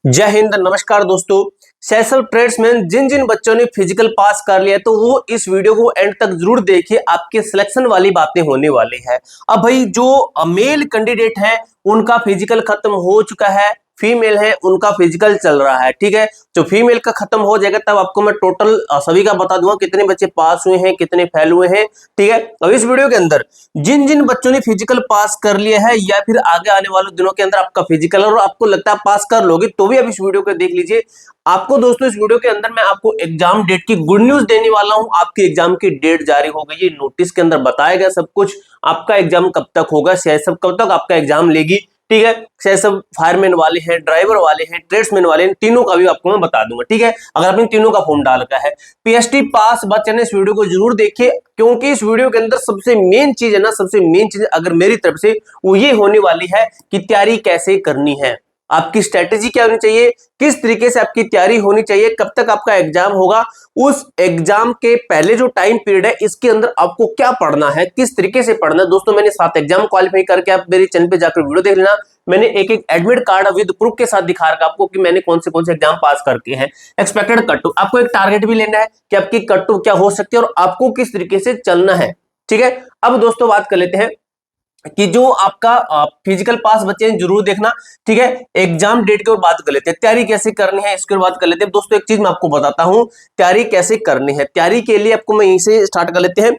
जय हिंद, नमस्कार दोस्तों। सेल्फ ट्रेड्समैन जिन जिन बच्चों ने फिजिकल पास कर लिया है तो वो इस वीडियो को एंड तक जरूर देखिए, आपके सिलेक्शन वाली बातें होने वाली है। अब भाई जो मेल कैंडिडेट है उनका फिजिकल खत्म हो चुका है, फीमेल है उनका फिजिकल चल रहा है, ठीक है। जो फीमेल का खत्म हो जाएगा तब आपको मैं टोटल सभी का बता दूंगा कितने बच्चे पास हुए हैं, कितने फेल हुए हैं, ठीक है। अब इस वीडियो के अंदर जिन जिन बच्चों ने फिजिकल पास कर लिया है या फिर आगे आने वाले दिनों के अंदर आपका फिजिकल और आपको लगता है पास कर लोगे तो भी आप इस वीडियो को देख लीजिए। आपको दोस्तों इस वीडियो के अंदर मैं आपको एग्जाम डेट की गुड न्यूज देने वाला हूं। आपकी एग्जाम की डेट जारी हो गई है, नोटिस के अंदर बताया गया सब कुछ। आपका एग्जाम कब तक होगा, सीआईएसएफ कब तक आपका एग्जाम लेगी, ठीक है। सीआईएसएफ फायरमैन वाले हैं, ड्राइवर वाले हैं, ट्रेड्समैन वाले हैं, तीनों का भी आपको मैं बता दूंगा, ठीक है। अगर आपने तीनों का फॉर्म डाल रखा है पीएसटी पास बच्चे ने इस वीडियो को जरूर देखिए, क्योंकि इस वीडियो के अंदर सबसे मेन चीज है ना, सबसे मेन चीज अगर मेरी तरफ से वो ये होने वाली है कि तैयारी कैसे करनी है, आपकी स्ट्रेटेजी क्या होनी चाहिए, किस तरीके से आपकी तैयारी होनी चाहिए, कब तक आपका एग्जाम होगा, उस एग्जाम के पहले जो टाइम पीरियड है इसके अंदर आपको क्या पढ़ना है, किस तरीके से पढ़ना है। दोस्तों मैंने 7 एग्जाम क्वालिफाई करके, आप मेरे चैनल पे जाकर वीडियो देख लेना, मैंने एक एक एडमिट कार्ड विद प्रूफ के साथ दिखा रखा आपको कि मैंने कौन से एग्जाम पास करके हैं। एक्सपेक्टेड कट टू, आपको एक टारगेट भी लेना है कि आपकी कट टू क्या हो सकती है और आपको किस तरीके से चलना है, ठीक है। अब दोस्तों बात कर लेते हैं कि जो आपका फिजिकल पास बच्चे हैं जरूर देखना, ठीक है। एग्जाम डेट के ऊपर बात कर लेते हैं, तैयारी कैसे करनी है इसके ऊपर बात कर लेते हैं। दोस्तों एक चीज मैं आपको बताता हूं, तैयारी कैसे करनी है। तैयारी के लिए आपको मैं यहीं से स्टार्ट कर लेते हैं।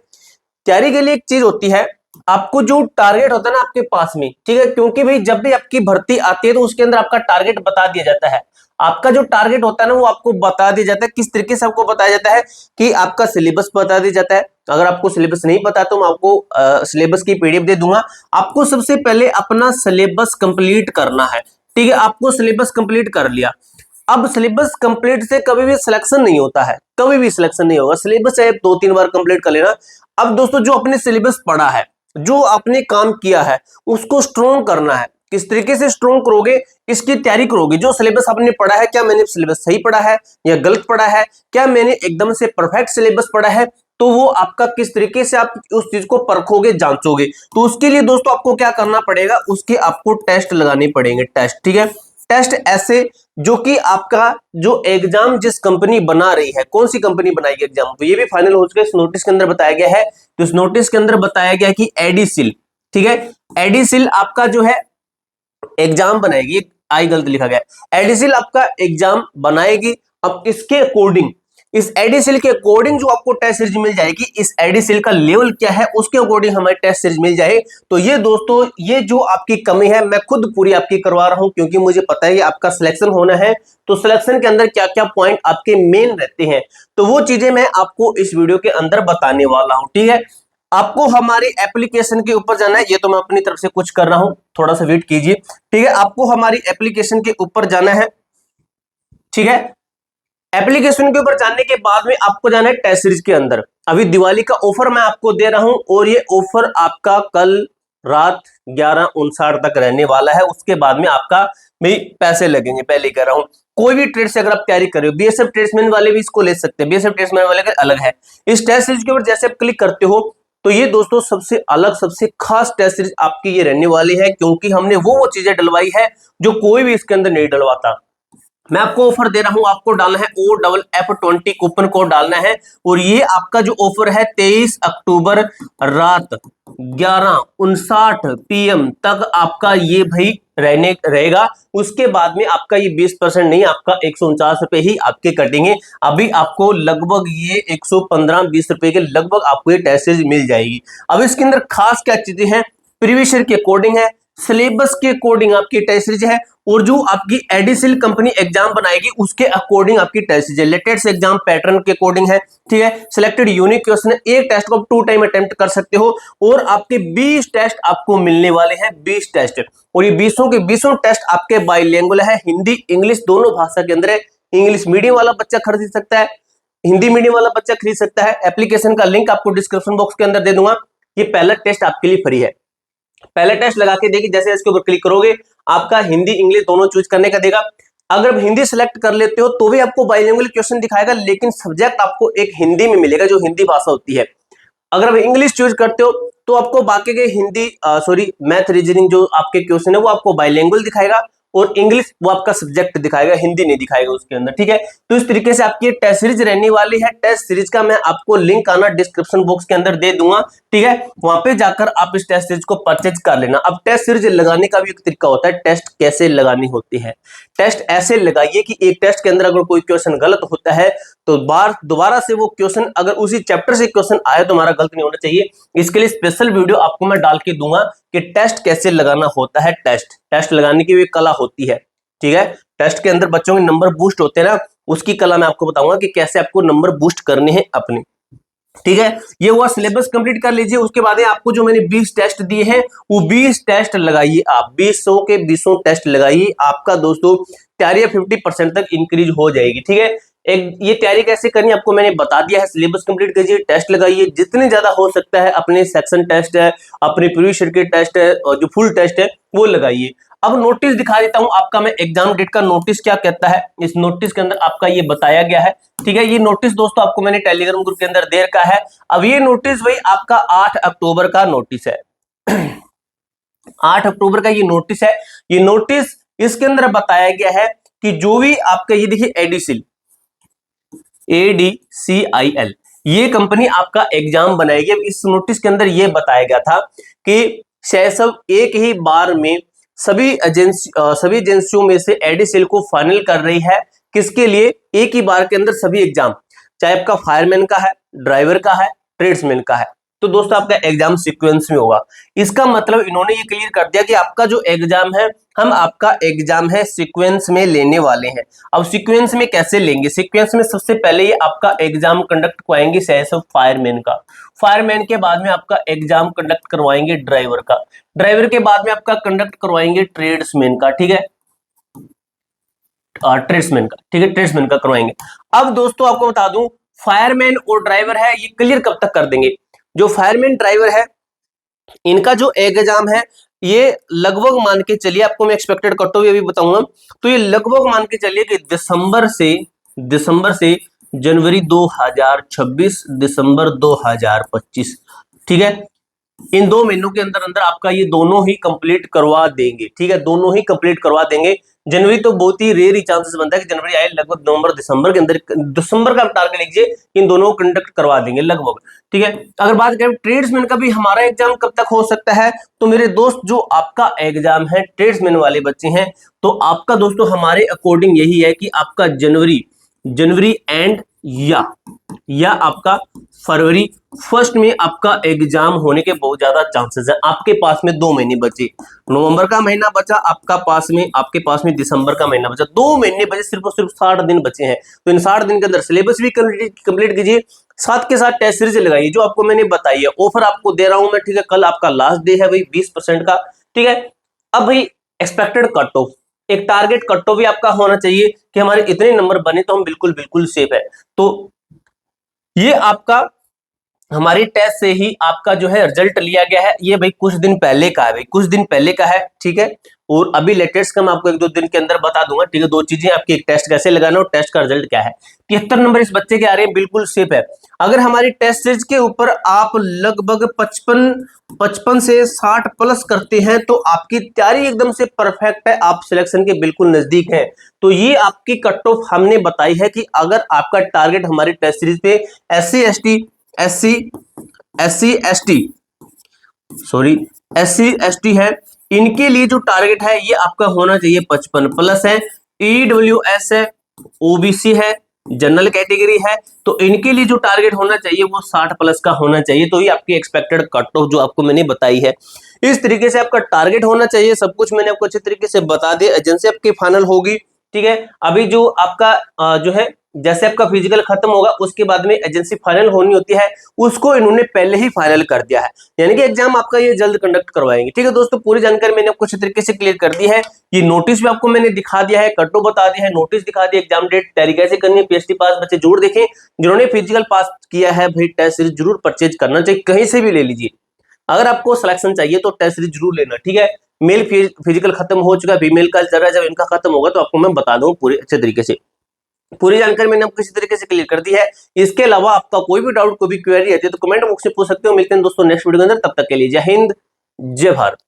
तैयारी के लिए एक चीज होती है, आपको जो टारगेट होता है ना आपके पास में, ठीक है, क्योंकि भाई जब भी आपकी भर्ती आती है तो उसके अंदर आपका टारगेट बता दिया जाता है। आपका जो टारगेट होता है ना वो आपको बता दिया जाता है। किस तरीके से आपको बताया जाता है कि आपका सिलेबस बता दिया जाता है। अगर आपको सिलेबस नहीं पता तो मैं आपको सिलेबस की पीडीएफ दे दूंगा। आपको सबसे पहले अपना सिलेबस कंप्लीट करना है, ठीक है। आपको सिलेबस कंप्लीट कर लिया, अब सिलेबस कंप्लीट से कभी भी सिलेक्शन नहीं होता है, कभी भी सिलेक्शन नहीं होगा। सिलेबस चाहे 2-3 बार कंप्लीट कर लेना। अब दोस्तों जो अपने सिलेबस पढ़ा है, जो आपने काम किया है उसको स्ट्रॉन्ग करना है। किस तरीके से स्ट्रॉन्ग करोगे, इसकी तैयारी करोगे। जो सिलेबस आपने पढ़ा है, क्या मैंने सिलेबस सही पढ़ा है या गलत पढ़ा है, क्या मैंने एकदम से परफेक्ट सिलेबस पढ़ा है, तो वो आपका किस तरीके से आप उस चीज को परखोगे, जांचोगे। तो उसके लिए दोस्तों आपको क्या करना पड़ेगा, उसके आपको टेस्ट लगाने पड़ेंगे, टेस्ट, ठीक है। टेस्ट ऐसे जो कि आपका जो एग्जाम जिस कंपनी बना रही है, कौन सी कंपनी बनाएगी एग्जाम, तो ये भी फाइनल हो चुका है। इस नोटिस के अंदर बताया गया है, तो इस नोटिस के अंदर बताया गया कि एडिसिल, ठीक है, एडिसिल आपका जो है एग्जाम बनाएगी। आई गलत लिखा गया, एडिसिल आपका एग्जाम बनाएगी। अब इसके अकॉर्डिंग, इस एडिसिल के अकॉर्डिंग जो आपको टेस्ट सीरीज मिल जाएगी, इस एडिसिल का लेवल क्या है उसके अकॉर्डिंग हमारी टेस्ट सीरीज मिल जाए। तो ये दोस्तों ये जो आपकी कमी है मैं खुद पूरी आपकी करवा रहा हूं, क्योंकि मुझे पता है आपका सिलेक्शन होना है। तो सिलेक्शन के अंदर क्या क्या पॉइंट आपके मेन रहते हैं, तो वो चीजें मैं आपको इस वीडियो के अंदर बताने वाला हूं, ठीक है। आपको हमारी एप्लीकेशन के ऊपर जाना है, ये तो मैं अपनी तरफ से कुछ कर रहा हूं, थोड़ा सा वेट कीजिए, ठीक है। आपको हमारी एप्लीकेशन के ऊपर जाना है, ठीक है। एप्लीकेशन के ऊपर जाने के बाद में आपको जाना है टेस्ट सीरीज के अंदर। अभी दिवाली का ऑफर मैं आपको दे रहा हूं और ये ऑफर आपका कल रात 11:59 तक रहने वाला है। उसके बाद में आपका भी पैसे लगेंगे, पहले कह रहा हूं। कोई भी ट्रेड से अगर आप तैयारी कर रहे हो, बीएसएफ ट्रेड्समैन वाले भी इसको ले सकते हैं, बीएसएफ ट्रेड्समैन वाले का अलग है। इस टेस्ट सीरीज के ऊपर जैसे आप क्लिक करते हो तो ये दोस्तों सबसे अलग, सबसे खास टेस्ट सीरीज आपकी ये रहने वाली है, क्योंकि हमने वो चीजें डलवाई है जो कोई भी इसके अंदर नहीं डलवाता। मैं आपको ऑफर दे रहा हूं, आपको डालना है OFF20 कूपन कोड डालना है, और ये आपका जो ऑफर है 23 अक्टूबर रात 11:59 PM तक आपका ये भाई रहने रहेगा। उसके बाद में आपका ये 20% नहीं, आपका 149 रुपए ही आपके कटेंगे। अभी आपको लगभग ये 115-20 रुपए के लगभग आपको ये टेस्ट सीरीज मिल जाएगी। अब इसके अंदर खास क्या चीजें हैं, प्रीवियस ईयर के अकॉर्डिंग है, सिलेबस के अकॉर्डिंग आपकी टेस्ट सीरीज है, और जो आपकी एडिसिल कंपनी एग्जाम बनाएगी उसके अकॉर्डिंग आपकी टेस्ट सीरीज है। लेटेस्ट एग्जाम पैटर्न के अकॉर्डिंग है, ठीक है। सिलेक्टेड यूनिक क्वेश्चन, एक टेस्ट को आप 2 टाइम अटेम्प्ट कर सकते हो, और आपके 20 टेस्ट आपको मिलने वाले हैं, 20 टेस्ट, और ये 20 के 20 टेस्ट आपके बाइलिंगुअल है, हिंदी इंग्लिश दोनों भाषा के अंदर है। इंग्लिश मीडियम वाला बच्चा खरीद सकता है, हिंदी मीडियम वाला बच्चा खरीद सकता है। एप्लीकेशन का लिंक आपको डिस्क्रिप्शन बॉक्स के अंदर दे दूंगा। ये पहला टेस्ट आपके लिए फ्री है, पहले टेस्ट लगा के देखिए, जैसे इसके ऊपर क्लिक करोगे आपका हिंदी इंग्लिश दोनों चूज करने का देगा। अगर हिंदी सिलेक्ट कर लेते हो तो भी आपको बाइलिंगुअल क्वेश्चन दिखाएगा, लेकिन सब्जेक्ट आपको एक हिंदी में मिलेगा जो हिंदी भाषा होती है। अगर आप इंग्लिश चूज करते हो तो आपको बाकी के हिंदी मैथ रीजनिंग जो आपके क्वेश्चन है वो आपको बाइलिंगुअल दिखाएगा, और इंग्लिश वो आपका सब्जेक्ट दिखाएगा, हिंदी नहीं दिखाएगा उसके अंदर, ठीक है। तो इस तरीके से आपकी टेस्ट सीरीज रहने वाली है। टेस्ट सीरीज का मैं आपको लिंक आना डिस्क्रिप्शन बॉक्स के अंदर दे दूंगा, ठीक है। वहां पे जाकर आप इस टेस्ट सीरीज को परचेज कर लेना। अब टेस्ट सीरीज लगाने का भी एक तरीका होता है, टेस्ट कैसे लगानी होती है। टेस्ट ऐसे लगाइए कि एक टेस्ट के अंदर अगर कोई क्वेश्चन गलत होता है तो दोबारा से वो क्वेश्चन अगर उसी चैप्टर से क्वेश्चन आए तो हमारा गलत नहीं होना चाहिए। इसके लिए स्पेशल वीडियो आपको मैं डाल के दूंगा कि टेस्ट कैसे लगाना होता है। टेस्ट लगाने की भी कला होती है, ठीक है। टेस्ट के अंदर बच्चों के नंबर बूस्ट होते हैं ना, उसकी कला मैं आपको बताऊंगा कि कैसे आपको नंबर बूस्ट करने हैं अपने, ठीक है। ये हुआ सिलेबस कंप्लीट कर लीजिए। उसके बाद आपको जो मैंने 20 टेस्ट दिए हैं वो 20 टेस्ट लगाइए आप, 20 के 20 टेस्ट लगाइए। आपका दोस्तों तैयारी 50% तक इंक्रीज हो जाएगी, ठीक है। एक ये तैयारी कैसे करनी आपको मैंने बता दिया है। सिलेबस कंप्लीट कीजिए, टेस्ट लगाइए जितने ज्यादा हो सकता है। अपने सेक्शन टेस्ट है, अपने प्रीवियस ईयर के टेस्ट है और जो फुल टेस्ट है वो लगाइए। अब नोटिस दिखा देता हूं आपका मैं, एग्जाम डेट का नोटिस क्या कहता है। इस नोटिस के अंदर आपका ये बताया गया है, ठीक है। ये नोटिस दोस्तों आपको मैंने टेलीग्राम ग्रुप के अंदर दे रखा है। अब ये नोटिस भाई आपका 8 अक्टूबर का नोटिस है। 8 अक्टूबर का ये नोटिस है। ये नोटिस इसके अंदर बताया गया है कि जो भी आपका ये देखिए एडीसील ADCIL ये कंपनी आपका एग्जाम बनाएगी। अब इस नोटिस के अंदर ये बताया गया था कि शैसव एक ही बार में सभी एजेंसियों में से एडीसील को फाइनल कर रही है। किसके लिए? एक ही बार के अंदर सभी एग्जाम, चाहे आपका फायरमैन का है, ड्राइवर का है, ट्रेड्समैन का है। तो दोस्तों आपका एग्जाम सीक्वेंस में होगा। इसका मतलब इन्होंने ये क्लियर कर दिया कि आपका जो एग्जाम है, हम आपका एग्जाम है सीक्वेंस में लेने वाले हैं। अब सीक्वेंस में कैसे लेंगे? सीक्वेंस में सबसे पहले ये आपका एग्जाम कंडक्ट करवाएंगे फायरमैन का, फायरमैन के बाद में आपका एग्जाम कंडक्ट करवाएंगे ड्राइवर का, ड्राइवर के बाद में आपका कंडक्ट करवाएंगे ट्रेड्समैन का, ठीक है, ट्रेड्समैन का, ठीक है, ट्रेड्समैन का करवाएंगे। अब दोस्तों आपको बता दूं, फायरमैन और ड्राइवर है ये क्लियर कब तक कर देंगे? जो फायरमैन ड्राइवर है इनका जो एग्जाम है ये लगभग मान के चलिए, आपको मैं एक्सपेक्टेड कट ऑफ भी बताऊंगा, तो ये लगभग मान के चलिए कि दिसंबर से जनवरी 2026, दिसंबर 2025, ठीक है। इन 2 महीनों के अंदर अंदर आपका ये दोनों ही कंप्लीट करवा देंगे, ठीक है, दोनों ही कंप्लीट करवा देंगे। जनवरी तो बहुत ही रेयर ही चांसेस बनता है कि जनवरी आए, लगभग नवंबर दिसंबर के अंदर, दिसंबर का टारगेट लीजिए, इन दोनों को कंडक्ट करवा देंगे लगभग, ठीक है। अगर बात करें ट्रेड्समैन का भी हमारा एग्जाम कब तक हो सकता है, तो मेरे दोस्त जो आपका एग्जाम है ट्रेड्समैन वाले बच्चे हैं, तो आपका दोस्तों हमारे अकॉर्डिंग यही है कि आपका जनवरी एंड या आपका फरवरी फर्स्ट में आपका एग्जाम होने के बहुत ज्यादा चांसेस है। आपके पास में 2 महीने बचे, नवंबर का महीना बचा आपके पास में दिसंबर का महीना बचा, 2 महीने बचे, सिर्फ और सिर्फ 60 दिन बचे हैं। तो इन 60 दिन के अंदर सिलेबस भी कंप्लीट कीजिए, साथ के साथ टेस्ट सीरीज लगाइए जो आपको मैंने बताई है। ऑफर आपको दे रहा हूं मैं, ठीक है, कल आपका लास्ट डे है भाई 20% का, ठीक है। अब भाई एक्सपेक्टेड कट ऑफ, एक टारगेट कट ऑफ भी आपका होना चाहिए कि हमारे इतने नंबर बने तो हम बिल्कुल सेफ है। तो ये आपका हमारी टेस्ट से ही आपका जो है रिजल्ट लिया गया है। ये भाई कुछ दिन पहले का है, भाई कुछ दिन पहले का है, ठीक है। और अभी लेटेस्ट का मैं आपको 1-2 दिन के अंदर बता दूंगा, ठीक है। 2 चीजें आपकी, एक टेस्ट कैसे लगाना और टेस्ट का रिजल्ट क्या है। 73 नंबर इस बच्चे के आ रहे हैं, बिल्कुल सेफ है। अगर हमारी टेस्ट सीरीज के ऊपर आप लगभग 55 से 60 प्लस करते हैं तो आपकी तैयारी एकदम से परफेक्ट है, आप सिलेक्शन के बिल्कुल नजदीक हैं। तो ये आपकी कट ऑफ हमने बताई है कि अगर आपका टारगेट हमारी टेस्ट सीरीज पे SC ST है, इनके लिए जो टारगेट है ये आपका होना चाहिए 55 प्लस है। EWS है, OBC है, जनरल कैटेगरी है, तो इनके लिए जो टारगेट होना चाहिए वो 60 प्लस का होना चाहिए। तो ये आपकी एक्सपेक्टेड कट ऑफ जो आपको मैंने बताई है, इस तरीके से आपका टारगेट होना चाहिए। सब कुछ मैंने आपको अच्छे तरीके से बता दिया। एजेंसी आपकी फाइनल होगी, ठीक है। अभी जो आपका जो है, जैसे आपका फिजिकल खत्म होगा उसके बाद में एजेंसी फाइनल होनी होती है, उसको इन्होंने पहले ही फाइनल कर दिया है, यानी कि एग्जाम आपका ये जल्द कंडक्ट करवाएंगे, ठीक है दोस्तों। पूरी जानकारी मैंने आपको अच्छे तरीके से क्लियर कर दी है। ये नोटिस भी आपको मैंने दिखा दिया है, कट ऑफ बता दिया है, नोटिस दिखा दिया, एग्जाम डेट, तैयारी कैसे करनी है। PhD पास बच्चे जरूर देखें, जिन्होंने फिजिकल पास किया है भाई टेस्ट सीरीज जरूर परचेज करना चाहिए, कहीं से भी ले लीजिए। अगर आपको सिलेक्शन चाहिए तो टेस्ट सीरीज जरूर लेना, ठीक है। मेल फिजिकल खत्म हो चुका है, फीमेल का चल रहा है, जब इनका खत्म होगा तो आपको मैं बता दूं पूरे अच्छे तरीके से। पूरी जानकारी मैंने आपको किसी तरीके से क्लियर कर दी है। इसके अलावा आपका कोई भी डाउट, कोई भी क्वेरी आती है तो कमेंट बॉक्स में पूछ सकते हो। मिलते हैं दोस्तों नेक्स्ट वीडियो के अंदर, तब तक के लिए जय हिंद, जय भारत।